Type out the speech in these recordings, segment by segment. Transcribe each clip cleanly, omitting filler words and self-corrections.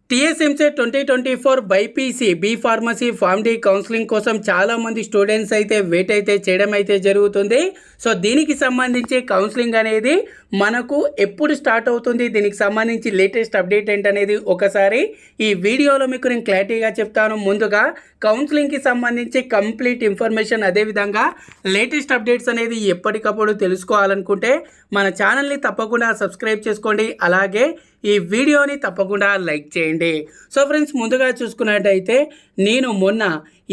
TSMC 2024 BiPC B pharmacy pharm D counselling కోసం చాలామంది students అయితే వెయిట్ అయితే చేయడం అయితే జరుగుతుంది. సో దీనికి సంబంధించి కౌన్సిలింగ్ అనేది మనకు ఎప్పుడు స్టార్ట్ అవుతుంది, దీనికి సంబంధించి లేటెస్ట్ అప్డేట్ ఏంటనేది ఒకసారి ఈ వీడియోలో మీకు నేను క్లారిటీగా చెప్తాను. ముందుగా కౌన్సిలింగ్కి సంబంధించి కంప్లీట్ ఇన్ఫర్మేషన్, అదేవిధంగా లేటెస్ట్ అప్డేట్స్ అనేది ఎప్పటికప్పుడు తెలుసుకోవాలనుకుంటే మన ఛానల్ని తప్పకుండా సబ్స్క్రైబ్ చేసుకోండి, అలాగే ఈ వీడియోని తప్పకుండా లైక్ చేయండి. సో ఫ్రెండ్స్, ముందుగా చూసుకున్నట్టయితే నేను మొన్న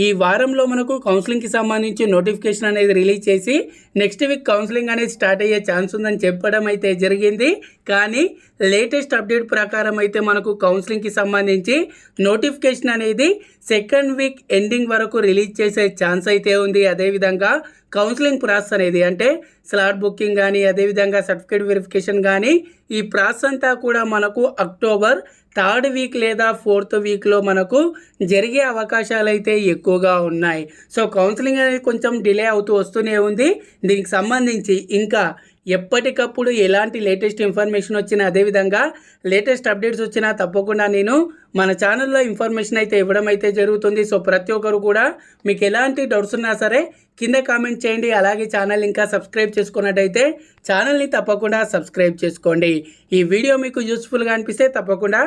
ఈ వారంలో మనకు కౌన్సిలింగ్కి సంబంధించి నోటిఫికేషన్ అనేది రిలీజ్ చేసి నెక్స్ట్ వీక్ కౌన్సిలింగ్ అనేది స్టార్ట్ అయ్యే ఛాన్స్ ఉందని చెప్పడం అయితే జరిగింది. కానీ లేటెస్ట్ అప్డేట్ ప్రకారం అయితే మనకు కౌన్సిలింగ్కి సంబంధించి నోటిఫికేషన్ అనేది సెకండ్ వీక్ ఎండింగ్ వరకు రిలీజ్ చేసే ఛాన్స్ అయితే ఉంది. అదేవిధంగా కౌన్సిలింగ్ ప్రాసెస్ అనేది అంటే స్లాట్ బుకింగ్ కానీ, అదేవిధంగా సర్టిఫికేట్ వెరిఫికేషన్ కానీ, ఈ ప్రాసెస్ అంతా కూడా మనకు అక్టోబర్ 3rd వీక్ లేదా 4th వీక్లో మనకు జరిగే అవకాశాలు అయితే ఎక్కువగా ఉన్నాయి. సో కౌన్సిలింగ్ అనేది కొంచెం డిలే అవుతూ వస్తూనే ఉంది. దీనికి సంబంధించి ఇంకా ఎప్పటికప్పుడు ఎలాంటి లేటెస్ట్ ఇన్ఫర్మేషన్ వచ్చినా, అదేవిధంగా లేటెస్ట్ అప్డేట్స్ వచ్చినా తప్పకుండా నేను మన ఛానల్లో ఇన్ఫర్మేషన్ అయితే ఇవ్వడం అయితే జరుగుతుంది. సో ప్రతి ఒక్కరు కూడా మీకు ఎలాంటి డౌట్స్ ఉన్నా సరే కింద కామెంట్ చేయండి. అలాగే ఛానల్ ఇంకా సబ్స్క్రైబ్ చేసుకున్నట్టయితే ఛానల్ని తప్పకుండా సబ్స్క్రైబ్ చేసుకోండి. ఈ వీడియో మీకు యూస్ఫుల్గా అనిపిస్తే తప్పకుండా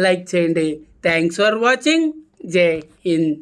లైక్ చేయండి. Thanks for watching. జై హింద్.